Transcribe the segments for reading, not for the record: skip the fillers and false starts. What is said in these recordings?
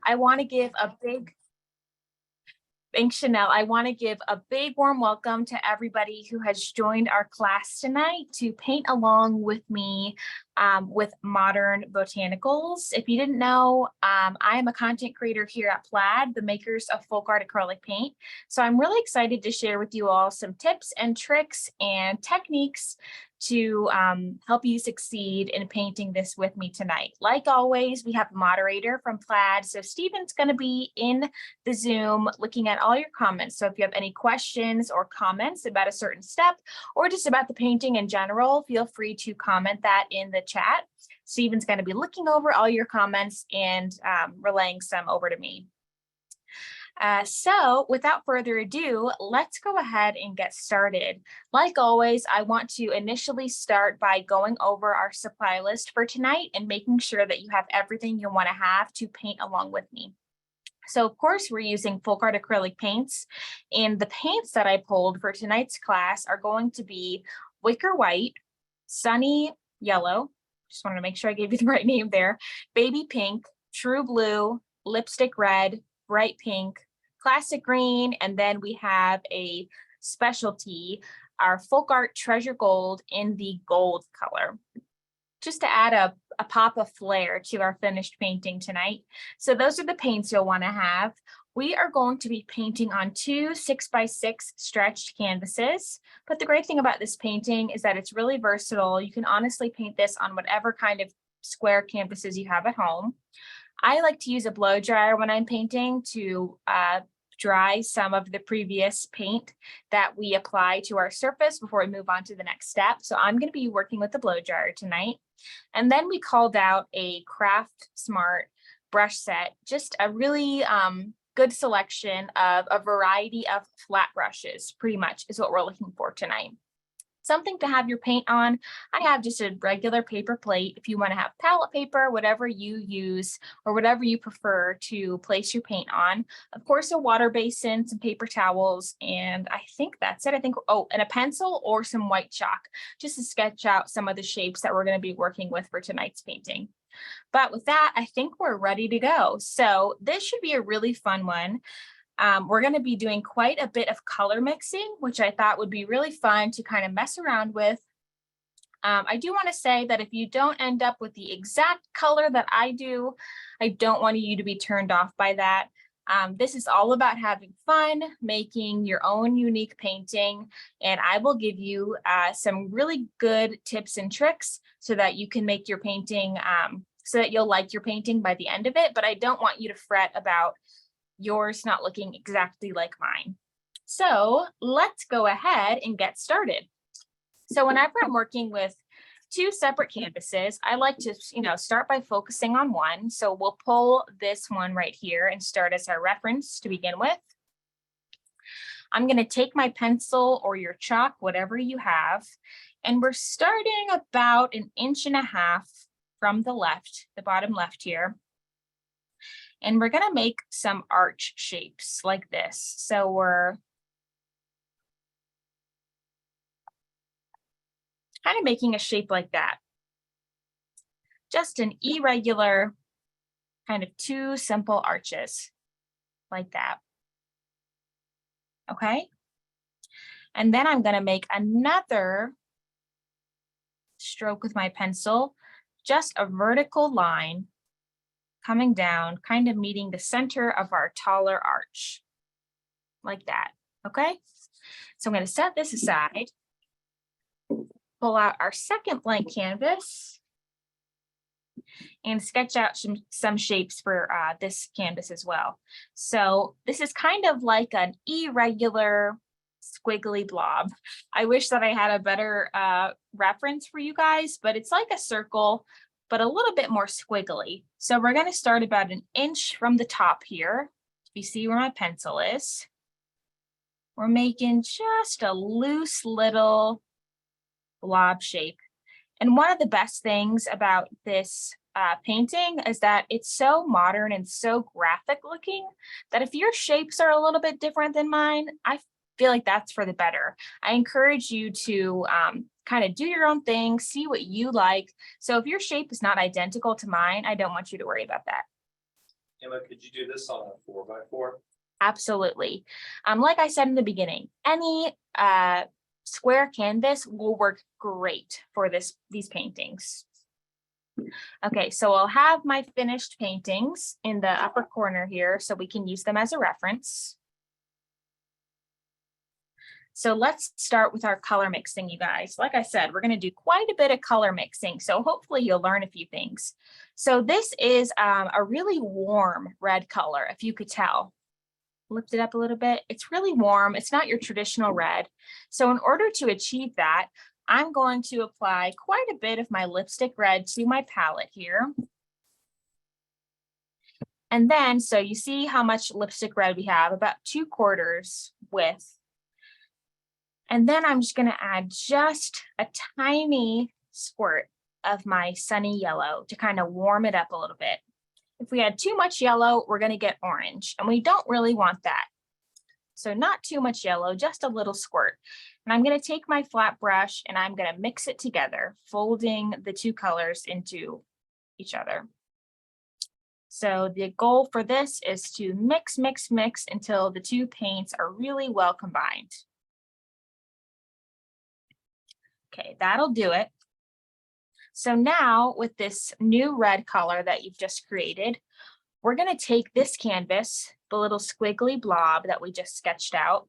I want to give a big Thanks, Chanel. I want to give a big warm welcome to everybody who has joined our class tonight to paint along with me with modern botanicals. If you didn't know, I am a content creator here at Plaid, the makers of FolkArt acrylic paint. So I'm really excited to share with you all some tips and tricks and techniques to help you succeed in painting this with me tonight. Like always, we have a moderator from Plaid. So Stephen's going to be in the Zoom looking at all your comments. So if you have any questions or comments about a certain step or just about the painting in general, feel free to comment that in the chat. Stephen's going to be looking over all your comments and relaying some over to me. So without further ado, let's go ahead and get started. Like always, I want to initially start by going over our supply list for tonight and making sure that you have everything you want to have to paint along with me. So of course, we're using FolkArt acrylic paints, and the paints that I pulled for tonight's class are going to be Wicker White, Sunny Yellow, just wanted to make sure I gave you the right name there, Baby Pink, True Blue, Lipstick Red, Bright Pink, Classic Green, and then we have a specialty, our FolkArt Treasure Gold in the gold color, just to add a pop of flair to our finished painting tonight. So those are the paints you'll want to have. We are going to be painting on 2 6x6 stretched canvases. But the great thing about this painting is that it's really versatile. You can honestly paint this on whatever kind of square canvases you have at home. I like to use a blow dryer when I'm painting to dry some of the previous paint that we apply to our surface before we move on to the next step. So I'm going to be working with the blow dryer tonight. And then we called out a Craft Smart brush set, just a really good selection of a variety of flat brushes, pretty much is what we're looking for tonight. Something to have your paint on. I have just a regular paper plate. If you want to have palette paper, whatever you use or whatever you prefer to place your paint on. Of course, a water basin, some paper towels, and I think that's it. I think, oh, and a pencil or some white chalk, just to sketch out some of the shapes that we're going to be working with for tonight's painting. But with that, I think we're ready to go. So this should be a really fun one. We're going to be doing quite a bit of color mixing, which I thought would be really fun to kind of mess around with. I do want to say that if you don't end up with the exact color that I do, I don't want you to be turned off by that. This is all about having fun, making your own unique painting, and I will give you some really good tips and tricks so that you can make your painting, so that you'll like your painting by the end of it, but I don't want you to fret about yours not looking exactly like mine. So let's go ahead and get started. So whenever I'm working with 2 separate canvases, I like to, start by focusing on one. So we'll pull this one right here and start as our reference to begin with. I'm going to take my pencil or your chalk, whatever you have, and we're starting about 1.5 inches from the left, the bottom left here. And we're going to make some arch shapes like this. So we're kind of making a shape like that. Just an irregular kind of 2 simple arches like that. Okay. And then I'm going to make another stroke with my pencil, just a vertical line coming down, kind of meeting the center of our taller arch, like that, okay? So I'm going to set this aside, pull out our second blank canvas, and sketch out some shapes for this canvas as well. So this is kind of like an irregular squiggly blob. I wish that I had a better reference for you guys, but it's like a circle, but a little bit more squiggly. So we're going to start about 1 inch from the top here. You see where my pencil is. We're making just a loose little blob shape. And one of the best things about this painting is that it's so modern and so graphic looking that if your shapes are a little bit different than mine, I feel like that's for the better. I encourage you to kind of do your own thing, see what you like. So if your shape is not identical to mine, I don't want you to worry about that. Emma, could you do this on a 4x4? Absolutely. Like I said in the beginning, any square canvas will work great for these paintings. Okay, so I'll have my finished paintings in the upper corner here so we can use them as a reference. So let's start with our color mixing, you guys. Like I said, we're going to do quite a bit of color mixing, so hopefully you'll learn a few things. So this is a really warm red color, if you could tell. Lift it up a little bit. It's really warm. It's not your traditional red. So in order to achieve that, I'm going to apply quite a bit of my lipstick red to my palette here. And then, so you see how much lipstick red we have, about 2/4 width. And then I'm just going to add just a tiny squirt of my sunny yellow to kind of warm it up a little bit. If we add too much yellow, we're going to get orange, and we don't really want that. So not too much yellow, just a little squirt. And I'm going to take my flat brush and I'm going to mix it together, folding the two colors into each other. So the goal for this is to mix, mix, mix until the two paints are really well combined. Okay, that'll do it. So now with this new red color that you've just created, we're going to take this canvas, the little squiggly blob that we just sketched out,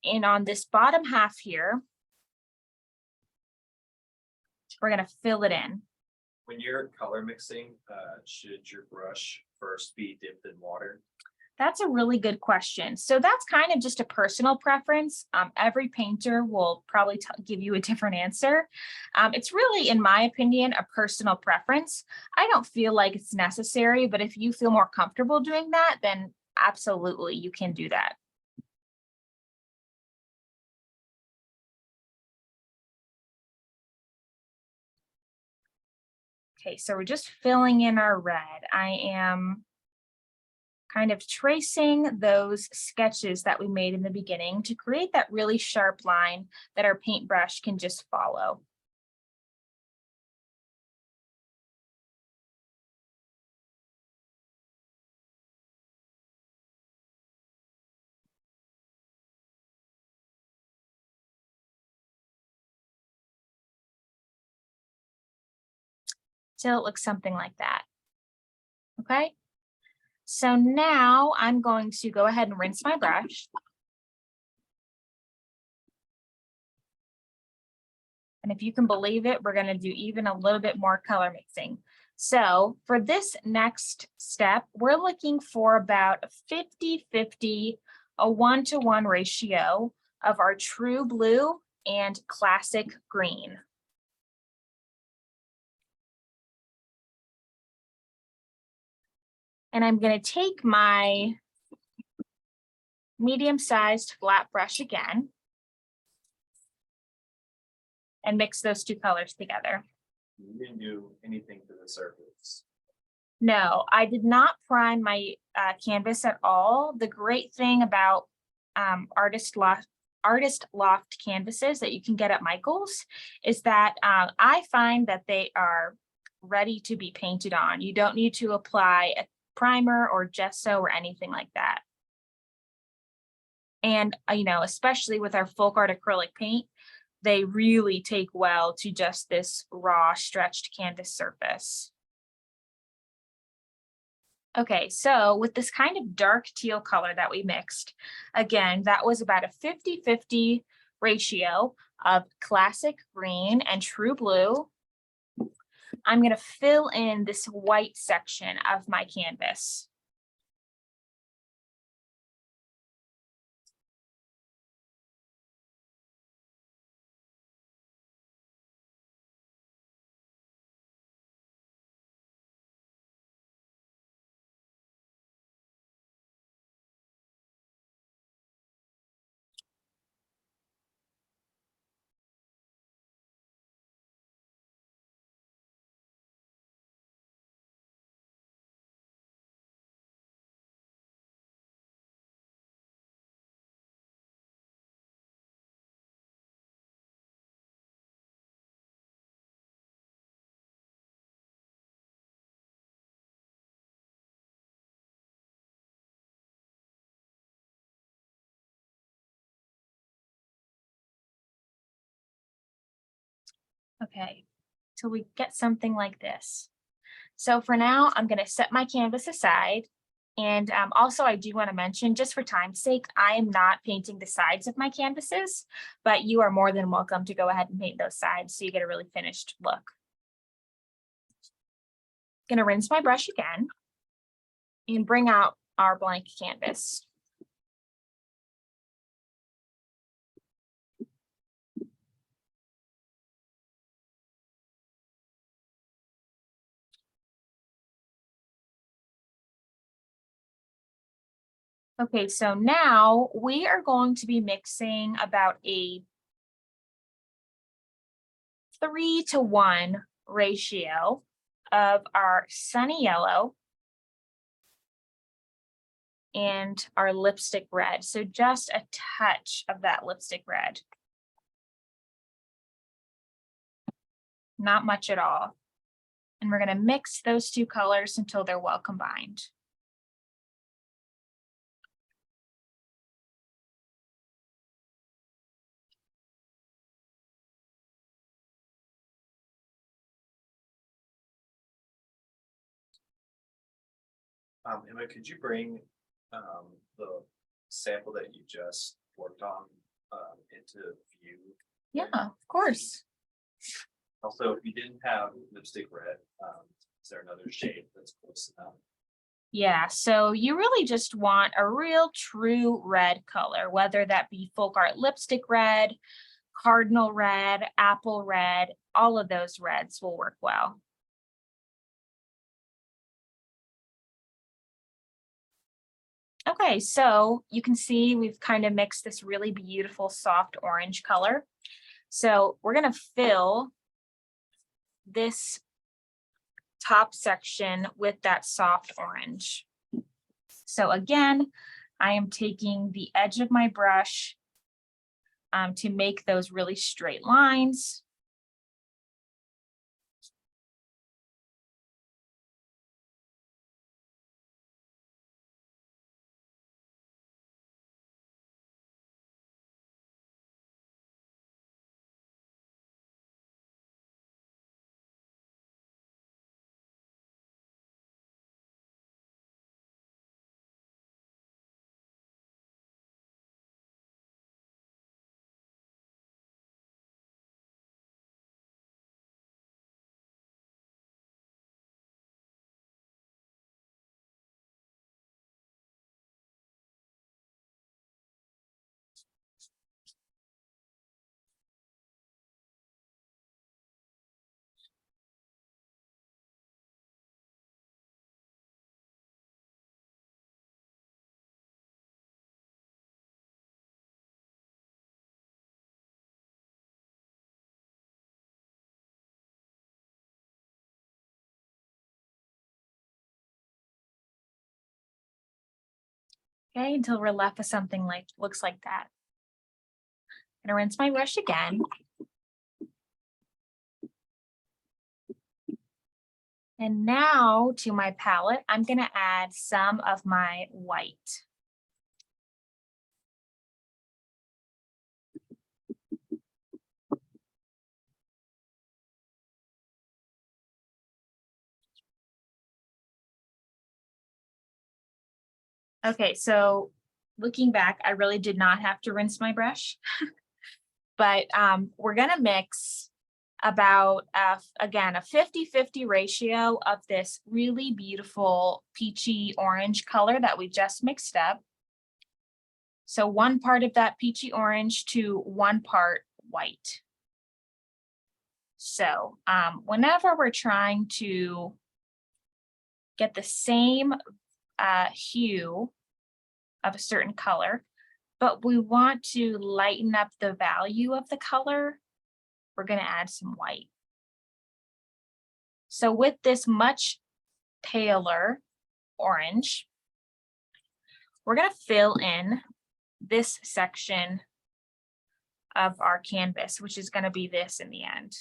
and on this bottom half here, we're going to fill it in. When you're color mixing, should your brush first be dipped in water? That's a really good question. So that's kind of just a personal preference. Every painter will probably give you a different answer. It's really, in my opinion, a personal preference. I don't feel like it's necessary, but if you feel more comfortable doing that, then absolutely you can do that. Okay, so we're just filling in our red. I am kind of tracing those sketches that we made in the beginning to create that really sharp line that our paintbrush can just follow. Till it looks something like that. Okay. So now I'm going to go ahead and rinse my brush. And if you can believe it, we're going to do even a little bit more color mixing. So for this next step, we're looking for about a 50-50, a 1-to-1 ratio of our true blue and classic green. And I'm going to take my medium-sized flat brush again and mix those two colors together. You didn't do anything to the surface. No, I did not prime my canvas at all. The great thing about Artist Loft canvases that you can get at Michael's is that I find that they are ready to be painted on. You don't need to apply a primer or gesso or anything like that. And, you know, especially with our FolkArt acrylic paint, they really take well to just this raw stretched canvas surface. Okay, so with this kind of dark teal color that we mixed, again, that was about a 50-50 ratio of classic green and true blue. I'm going to fill in this white section of my canvas. Okay, till we get something like this. So for now, I'm going to set my canvas aside. And also, I do want to mention, just for time's sake, I am not painting the sides of my canvases, but you are more than welcome to go ahead and paint those sides so you get a really finished look. Going to rinse my brush again and bring out our blank canvas. Okay, so now we are going to be mixing about a 3-to-1 ratio of our sunny yellow and our lipstick red. So just a touch of that lipstick red. Not much at all. And we're going to mix those two colors until they're well combined. Emma, could you bring the sample that you just worked on into view? Yeah, of course. Also, if you didn't have lipstick red, is there another shade that's close enough? Yeah, so you really just want a real true red color, whether that be FolkArt lipstick red, cardinal red, apple red, all of those reds will work well. Okay, so you can see we've kind of mixed this really beautiful soft orange color. So we're going to fill this top section with that soft orange. So again, I am taking the edge of my brush to make those really straight lines. Okay, until we're left with something like looks like that. I'm gonna rinse my brush again. And now to my palette, I'm gonna add some of my white. Okay, so looking back, I really did not have to rinse my brush, but we're gonna mix about, again, a 50-50 ratio of this really beautiful peachy orange color that we just mixed up. So 1 part of that peachy orange to 1 part white. So whenever we're trying to get the same hue of a certain color, but we want to lighten up the value of the color, we're going to add some white. So with this much paler orange, we're going to fill in this section of our canvas, which is going to be this in the end.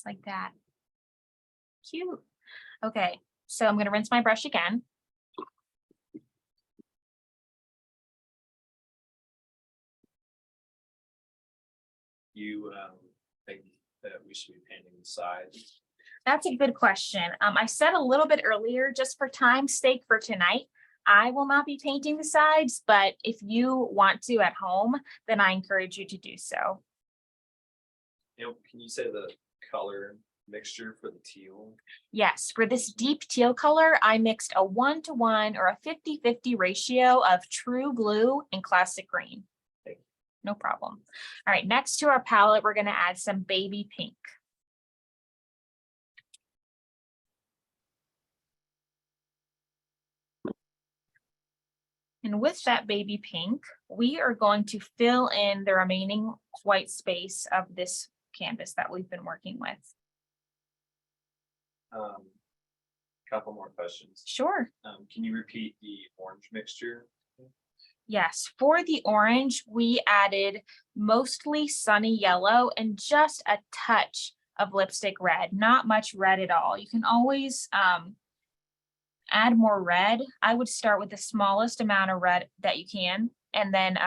just like that. Cute. Okay, so I'm gonna rinse my brush again. You think that we should be painting the sides? That's a good question. I said a little bit earlier, just for time's sake for tonight, I will not be painting the sides, but if you want to at home, then I encourage you to do so. Can you say the color mixture for the teal? Yes, for this deep teal color, I mixed a 1-to-1 or a 50-50 ratio of True Blue and Classic Green. No problem. All right, next to our palette, we're going to add some baby pink. And with that baby pink, we are going to fill in the remaining white space of this canvas that we've been working with. Couple more questions. Sure. Can you repeat the orange mixture? Yes, for the orange, we added mostly sunny yellow and just a touch of lipstick red, not much red at all. You can always add more red. I would start with the smallest amount of red that you can, and then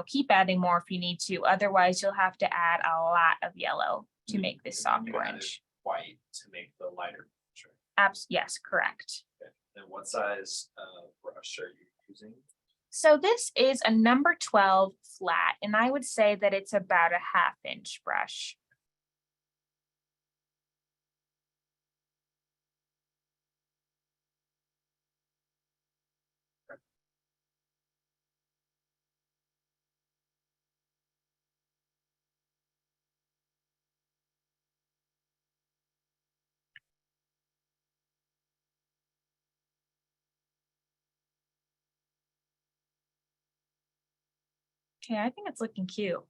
keep adding more if you need to. Otherwise, you'll have to add a lot of yellow to make this soft orange. White to make the lighter picture. Yes, correct. Okay. And what size brush are you using? So this is a number 12 flat, and I would say that it's about a 1/2 inch brush. Okay, I think it's looking cute.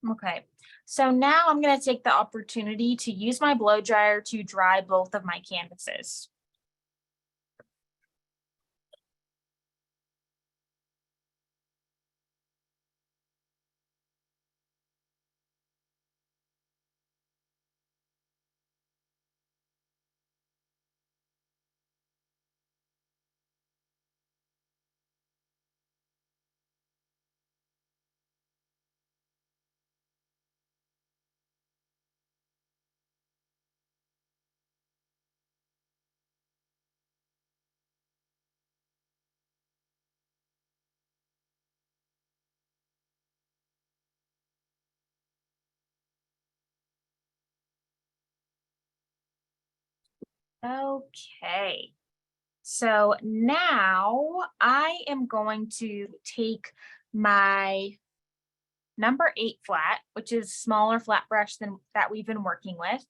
Okay, so now I'm going to take the opportunity to use my blow dryer to dry both of my canvases. Okay, so now I am going to take my number 8 flat, which is smaller flat brush than that we've been working with.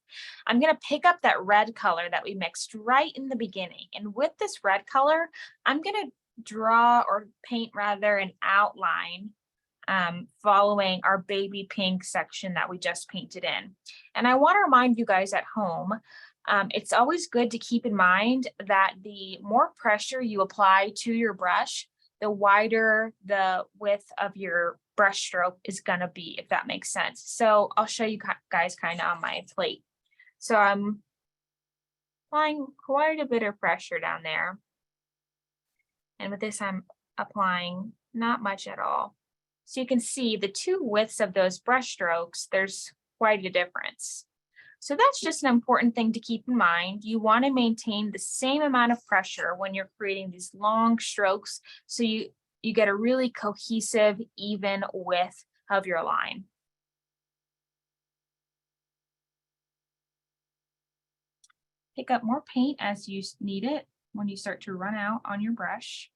I'm going to pick up that red color that we mixed right in the beginning. And with this red color, I'm going to draw or paint rather an outline following our baby pink section that we just painted in. And I want to remind you guys at home, it's always good to keep in mind that the more pressure you apply to your brush, the wider the width of your brush stroke is going to be, if that makes sense. So I'll show you guys kind of on my plate. So I'm applying quite a bit of pressure down there. And with this, I'm applying not much at all. So you can see the two widths of those brush strokes, there's quite a difference. So that's just an important thing to keep in mind. You want to maintain the same amount of pressure when you're creating these long strokes, so you get a really cohesive, even width of your line. Pick up more paint as you need it when you start to run out on your brush.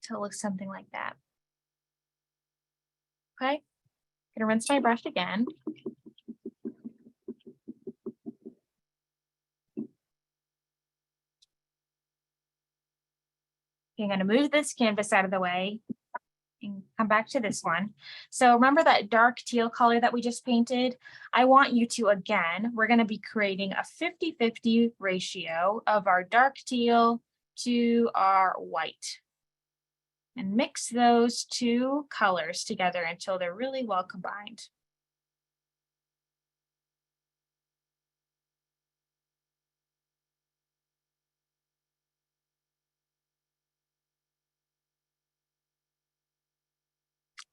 till it looks something like that. Okay, gonna rinse my brush again. I'm gonna move this canvas out of the way and come back to this one. So remember that dark teal color that we just painted? I want you to, again, we're gonna be creating a 50-50 ratio of our dark teal to our white. And mix those two colors together until they're really well combined.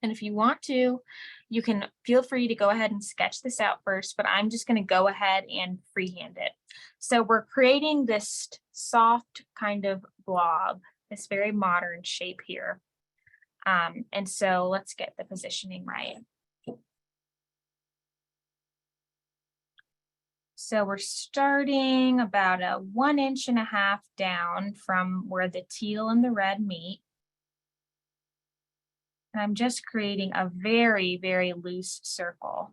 And if you want to, you can feel free to go ahead and sketch this out first, but I'm just going to go ahead and freehand it. So we're creating this soft kind of blob, this very modern shape here. And so let's get the positioning right. So we're starting about a 1.5 inches down from where the teal and the red meet. And I'm just creating a very, very loose circle.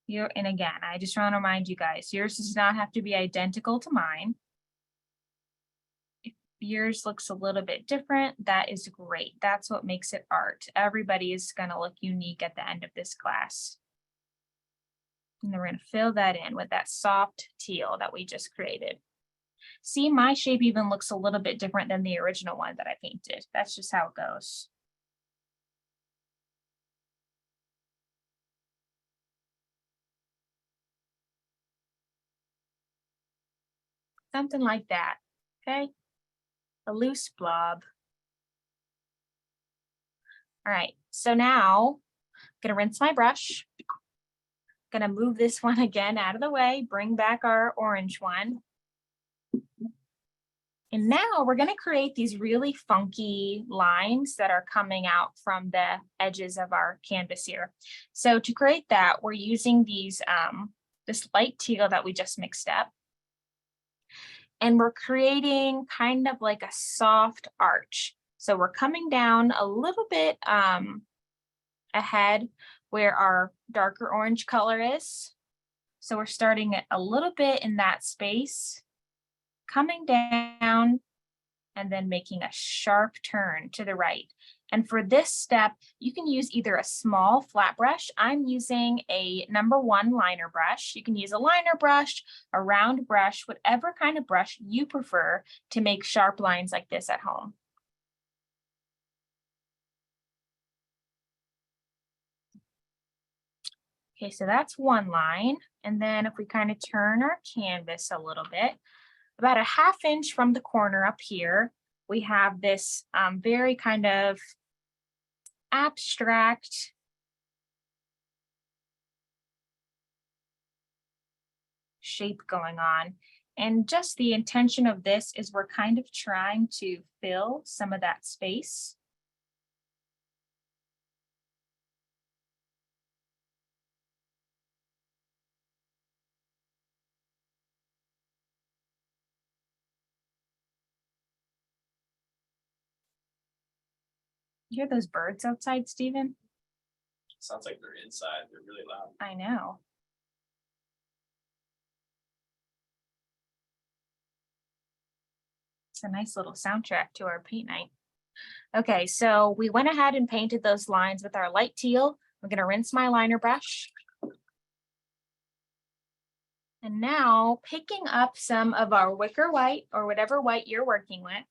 And again, I just want to remind you guys, yours does not have to be identical to mine. If yours looks a little bit different, that is great. That's what makes it art. Everybody is going to look unique at the end of this class. And then we're going to fill that in with that soft teal that we just created. See, my shape even looks a little bit different than the original one that I painted. That's just how it goes. Something like that, okay? A loose blob. All right, so now I'm gonna rinse my brush. Gonna move this one again out of the way, bring back our orange one. And now we're gonna create these really funky lines that are coming out from the edges of our canvas here. So to create that, we're using these, this light teal that we just mixed up. And we're creating kind of like a soft arch. So we're coming down a little bit ahead where our darker orange color is. So we're starting it a little bit in that space, coming down, and then making a sharp turn to the right. And for this step, you can use either a small flat brush. I'm using a #1 liner brush. You can use a liner brush, a round brush, whatever kind of brush you prefer to make sharp lines like this at home. Okay, so that's one line. And then if we kind of turn our canvas a little bit, about a 1/2 inch from the corner up here, we have this very kind of abstract shape going on. And just the intention of this is we're kind of trying to fill some of that space. You hear those birds outside, Stephen? Sounds like they're inside. They're really loud. I know. It's a nice little soundtrack to our paint night. Okay, so we went ahead and painted those lines with our light teal. I'm going to rinse my liner brush. And now picking up some of our wicker white or whatever white you're working with,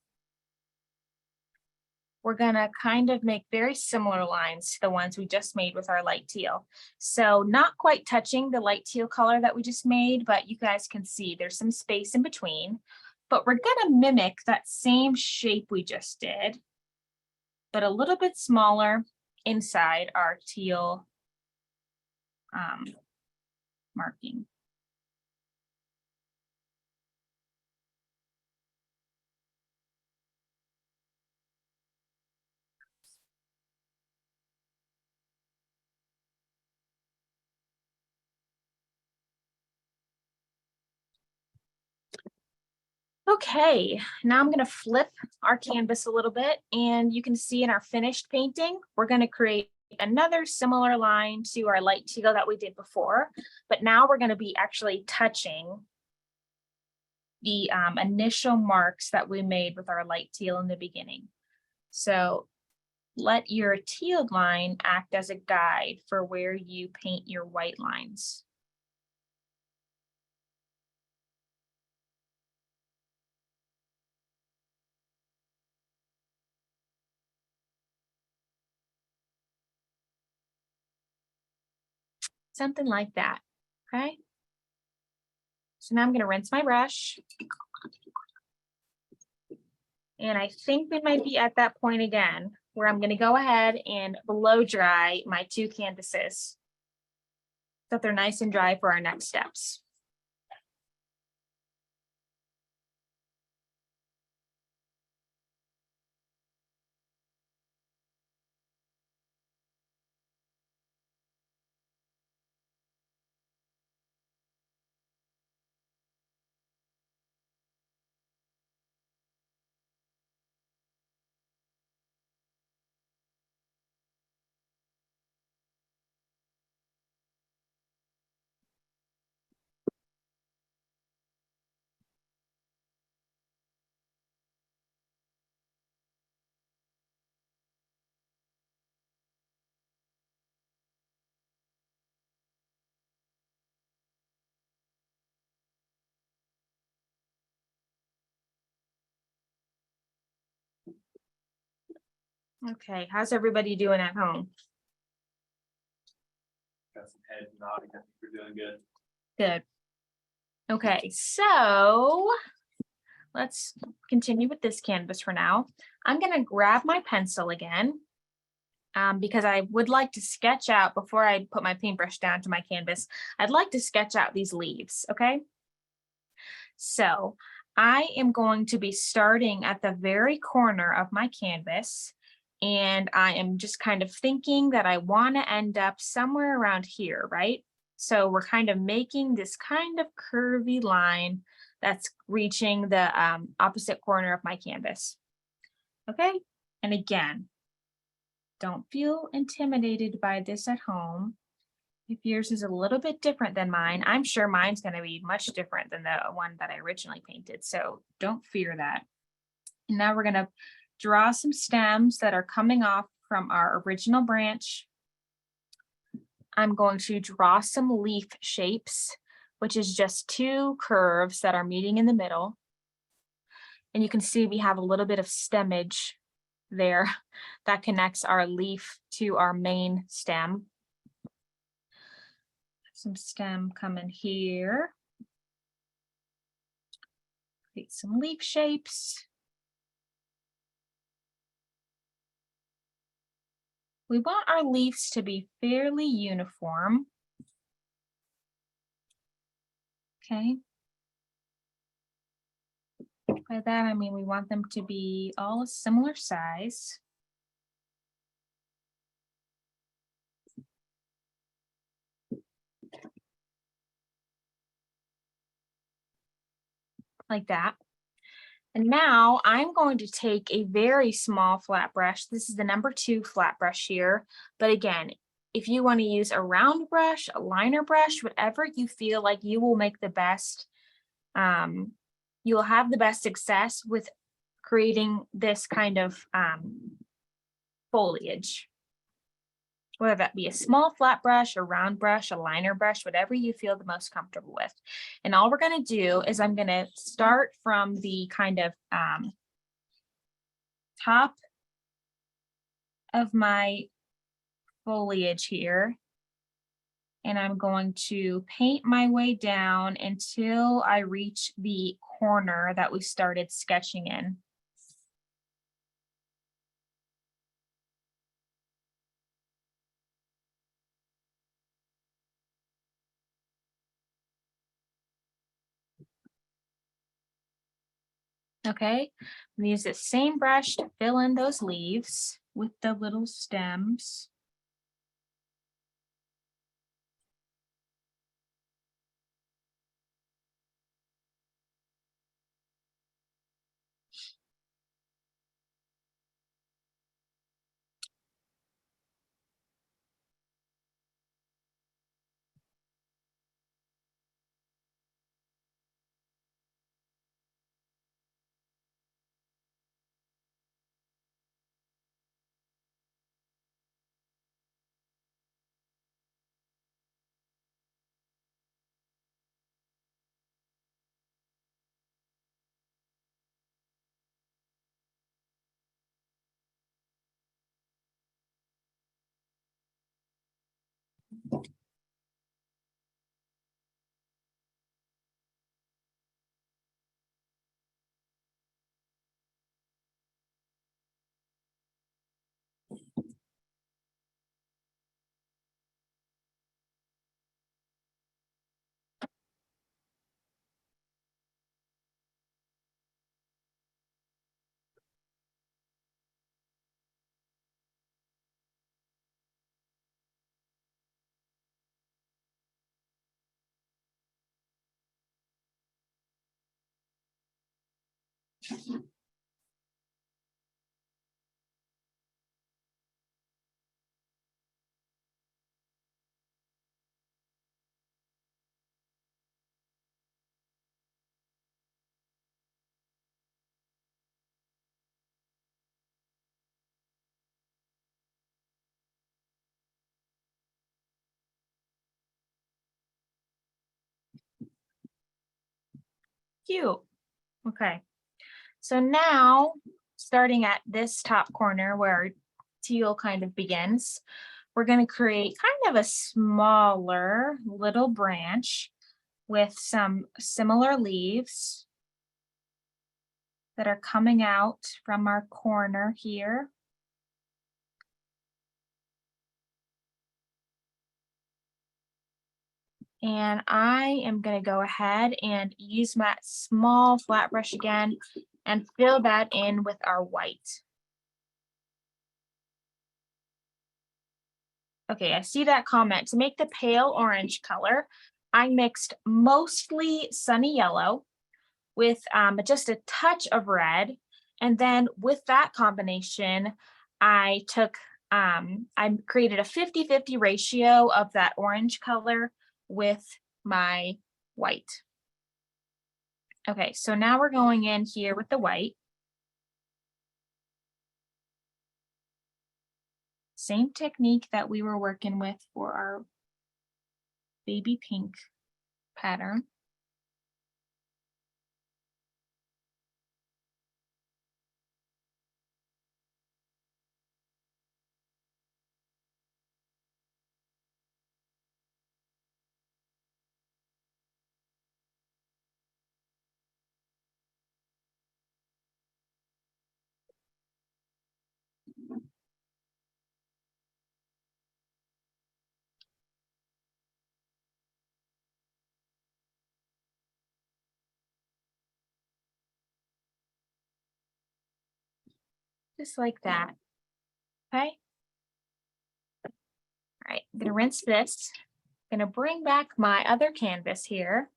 we're gonna kind of make very similar lines to the ones we just made with our light teal. So not quite touching the light teal color that we just made, but you guys can see there's some space in between. But we're gonna mimic that same shape we just did, but a little bit smaller inside our teal marking. Okay, now I'm going to flip our canvas a little bit, and you can see in our finished painting, we're going to create another similar line to our light teal that we did before, but now we're going to be actually touching the initial marks that we made with our light teal in the beginning. So let your teal line act as a guide for where you paint your white lines. Something like that, okay? So now I'm going to rinse my brush. And I think we might be at that point again, where I'm going to go ahead and blow dry my two canvases so that they're nice and dry for our next steps. Okay, how's everybody doing at home? Got some head nodding. I think we're doing good. Good. Okay, so let's continue with this canvas for now. I'm going to grab my pencil again because I would like to sketch out, before I put my paintbrush down to my canvas, I'd like to sketch out these leaves, okay? So I am going to be starting at the very corner of my canvas, and I am just kind of thinking that I want to end up somewhere around here, right? So we're kind of making this kind of curvy line that's reaching the opposite corner of my canvas. Okay, and again, don't feel intimidated by this at home. If yours is a little bit different than mine, I'm sure mine's going to be much different than the one that I originally painted. So don't fear that. And now we're going to draw some stems that are coming off from our original branch. I'm going to draw some leaf shapes, which is just two curves that are meeting in the middle. And you can see we have a little bit of stemmage there that connects our leaf to our main stem. Some stem coming here. Create some leaf shapes. We want our leaves to be fairly uniform. Okay. By that, I mean we want them to be all a similar size. Like that. And now I'm going to take a very small flat brush. This is the number 2 flat brush here. But again, if you want to use a round brush, a liner brush, whatever you feel like you will make the best, you'll have the best success with creating this kind of foliage. Whether that be a small flat brush, a round brush, a liner brush, whatever you feel the most comfortable with. And all we're going to do is I'm going to start from the kind of top of my foliage here. And I'm going to paint my way down until I reach the corner that we started sketching in. Okay, I'm gonna use the same brush to fill in those leaves with the little stems. Cute. Okay. So now, starting at this top corner where our teal kind of begins, we're going to create kind of a smaller little branch with some similar leaves that are coming out from our corner here. And I am going to go ahead and use my small flat brush again and fill that in with our white. Okay, I see that comment. To make the pale orange color, I mixed mostly sunny yellow with just a touch of red. And then with that combination, I created a 50-50 ratio of that orange color with my white. Okay, so now we're going in here with the white. Same technique that we were working with for our baby pink pattern. Just like that. Okay. All right, I'm gonna rinse this. I'm gonna bring back my other canvas here.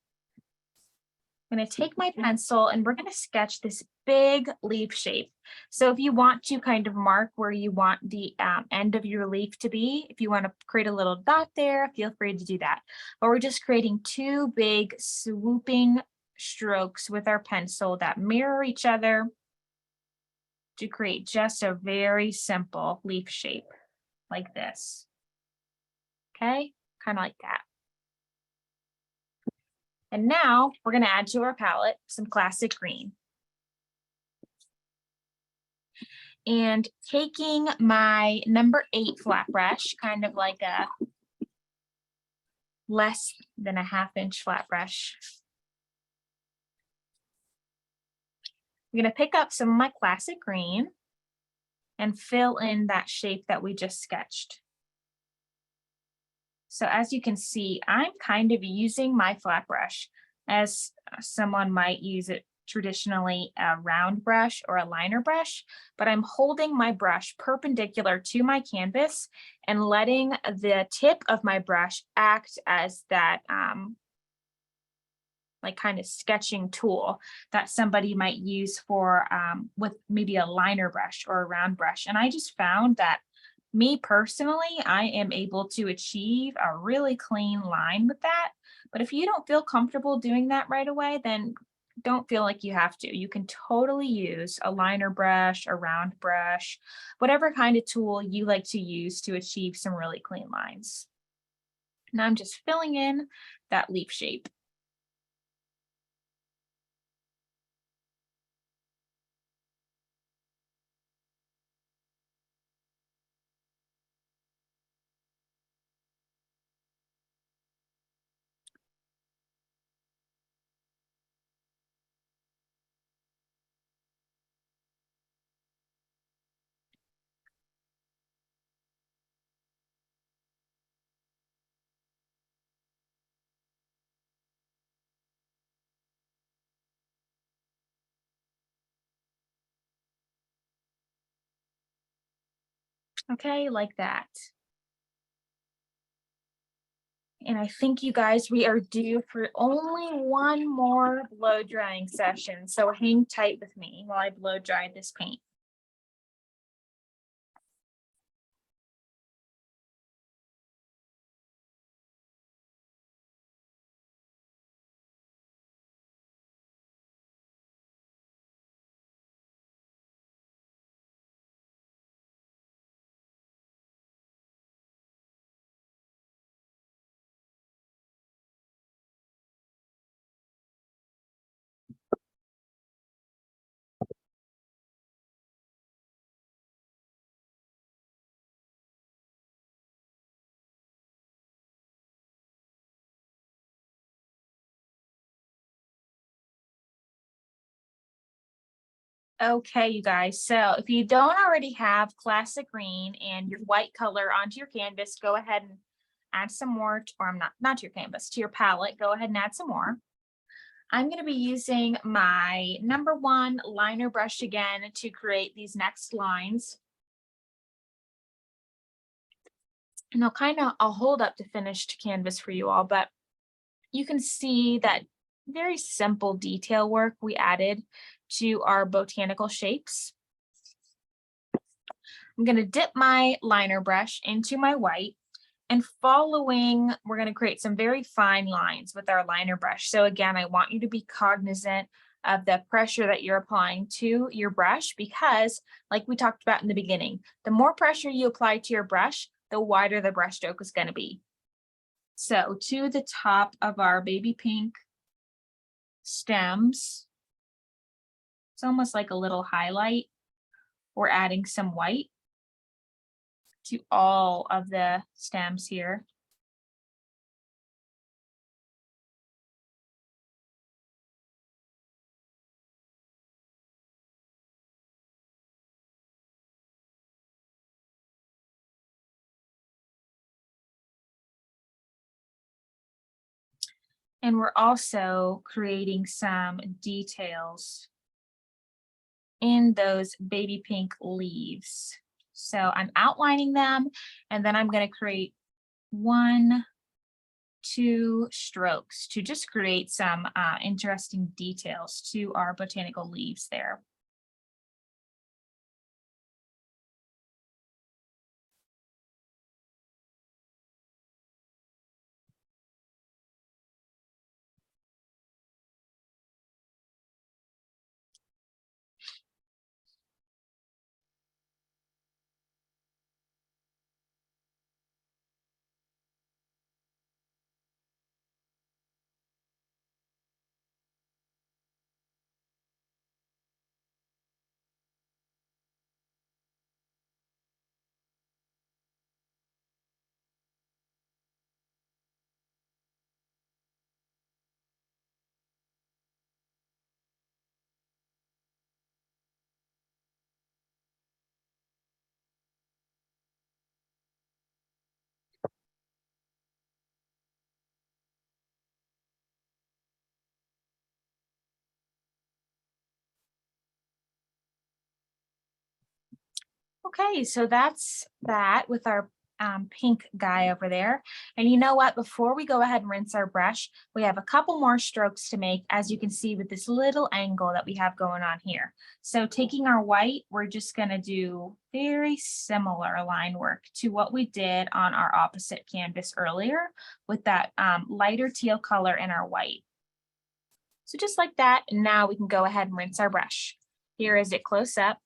I'm gonna take my pencil and we're gonna sketch this big leaf shape. So if you want to kind of mark where you want the end of your leaf to be, if you want to create a little dot there, feel free to do that. But we're just creating two big swooping strokes with our pencil that mirror each other to create just a very simple leaf shape like this. Okay, kind of like that. And now we're going to add to our palette some classic green. And taking my number 8 flat brush, kind of like a less than a 1/2 inch flat brush, I'm going to pick up some of my classic green and fill in that shape that we just sketched. So as you can see, I'm kind of using my flat brush as someone might use it traditionally, a round brush or a liner brush, but I'm holding my brush perpendicular to my canvas and letting the tip of my brush act as that like kind of sketching tool that somebody might use for with maybe a liner brush or a round brush. And I just found that me personally, I am able to achieve a really clean line with that. But if you don't feel comfortable doing that right away, then don't feel like you have to. You can totally use a liner brush, a round brush, whatever kind of tool you like to use to achieve some really clean lines. Now I'm just filling in that leaf shape. Okay, like that. And I think you guys, we are due for only one more blow drying session. So hang tight with me while I blow dry this paint. Okay, you guys, so if you don't already have classic green and your white color onto your canvas, go ahead and add some more, or I'm not to your canvas, to your palette, go ahead and add some more. I'm going to be using my #1 liner brush again to create these next lines. And I'll hold up the finished canvas for you all, but you can see that very simple detail work we added to our botanical shapes. I'm going to dip my liner brush into my white, and we're going to create some very fine lines with our liner brush. So again, I want you to be cognizant of the pressure that you're applying to your brush, because like we talked about in the beginning, the more pressure you apply to your brush, the wider the brush stroke is going to be. So to the top of our baby pink stems, it's almost like a little highlight. We're adding some white to all of the stems here. And we're also creating some details in those baby pink leaves. So I'm outlining them, and then I'm going to create 1, 2 strokes to just create some interesting details to our botanical leaves there. Okay, so that's that with our pink guy over there. And you know what? Before we go ahead and rinse our brush, we have a couple more strokes to make, as you can see with this little angle that we have going on here. So taking our white, we're just going to do very similar line work to what we did on our opposite canvas earlier with that lighter teal color in our white. So just like that, and now we can go ahead and rinse our brush. Here is it close up.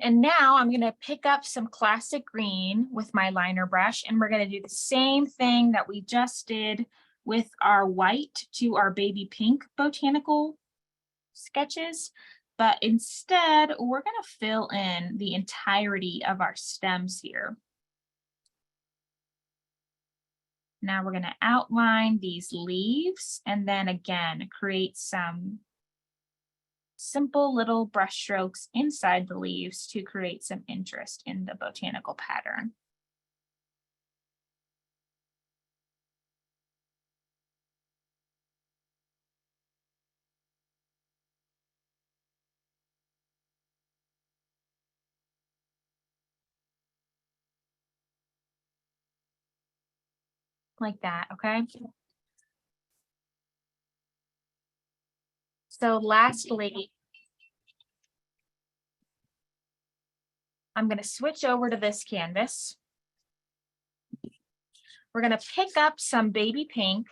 And now I'm going to pick up some classic green with my liner brush, and we're going to do the same thing that we just did with our white to our baby pink botanical sketches. But instead, we're going to fill in the entirety of our stems here. Now we're going to outline these leaves, and then again, create some simple little brush strokes inside the leaves to create some interest in the botanical pattern. like that, okay? So lastly, I'm going to switch over to this canvas. We're going to pick up some baby pink,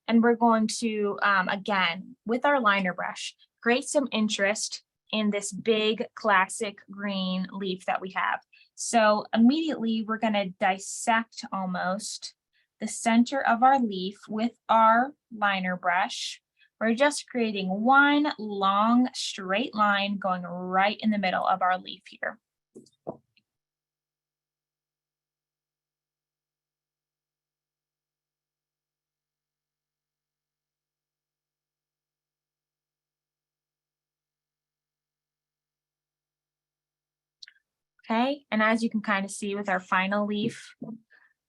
and we're going to, again, with our liner brush, create some interest in this big classic green leaf that we have. So immediately we're going to dissect almost the center of our leaf with our liner brush. We're just creating one long straight line going right in the middle of our leaf here. Okay, and as you can kind of see with our final leaf,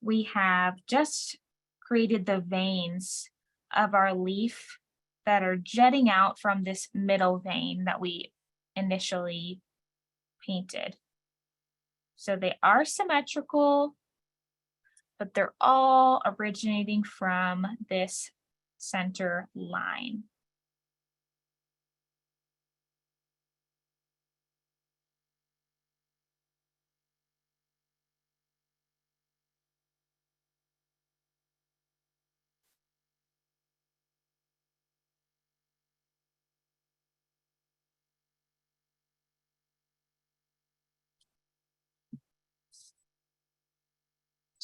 we have just created the veins of our leaf that are jutting out from this middle vein that we initially painted. So they are symmetrical, but they're all originating from this center line.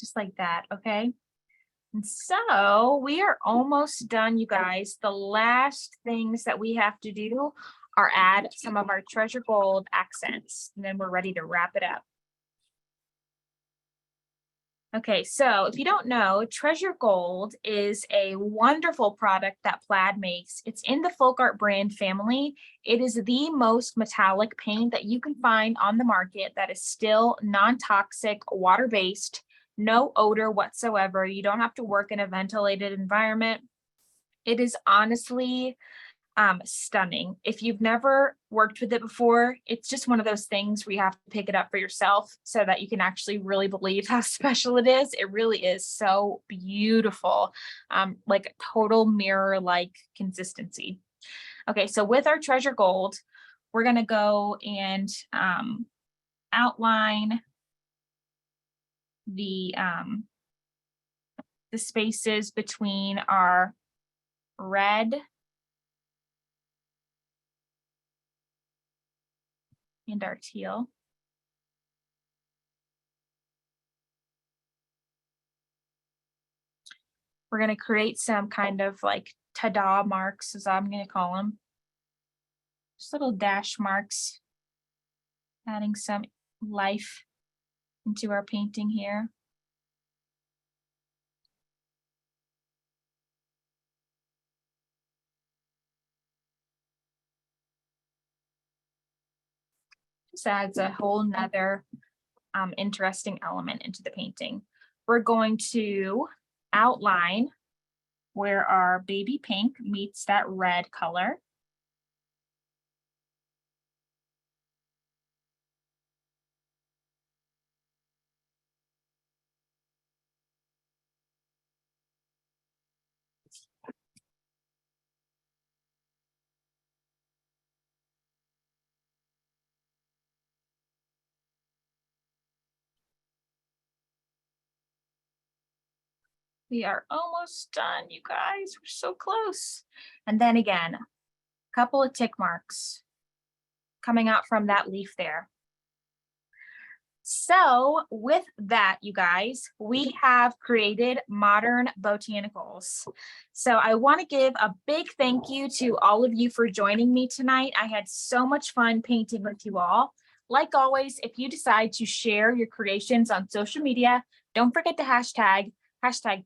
Just like that, okay? And so we are almost done, you guys. The last things that we have to do are add some of our treasure gold accents, and then we're ready to wrap it up. Okay, so if you don't know, Treasure Gold is a wonderful product that Plaid makes. It's in the FolkArt brand family. It is the most metallic paint that you can find on the market that is still non-toxic, water-based, no odor whatsoever. You don't have to work in a ventilated environment. It is honestly stunning. If you've never worked with it before, it's just one of those things where you have to pick it up for yourself so that you can actually really believe how special it is. It really is so beautiful, like a total mirror-like consistency. Okay, so with our Treasure Gold, we're gonna go and outline the spaces between our red and our teal. We're going to create some kind of like ta-da marks, as I'm going to call them. Just little dash marks, adding some life into our painting here. Just adds a whole nother interesting element into the painting. We're going to outline where our baby pink meets that red color. We are almost done, you guys. We're so close. And then again, a couple of tick marks coming out from that leaf there. So with that, you guys, we have created modern botanicals. So I want to give a big thank you to all of you for joining me tonight. I had so much fun painting with you all. Like always, if you decide to share your creations on social media, don't forget to hashtag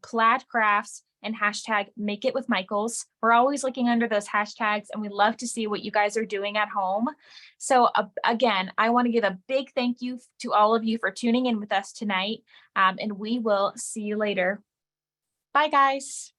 Plaid Crafts and hashtag Make It With Michaels. We're always looking under those hashtags, and we love to see what you guys are doing at home. So again, I want to give a big thank you to all of you for tuning in with us tonight, and we will see you later. Bye, guys.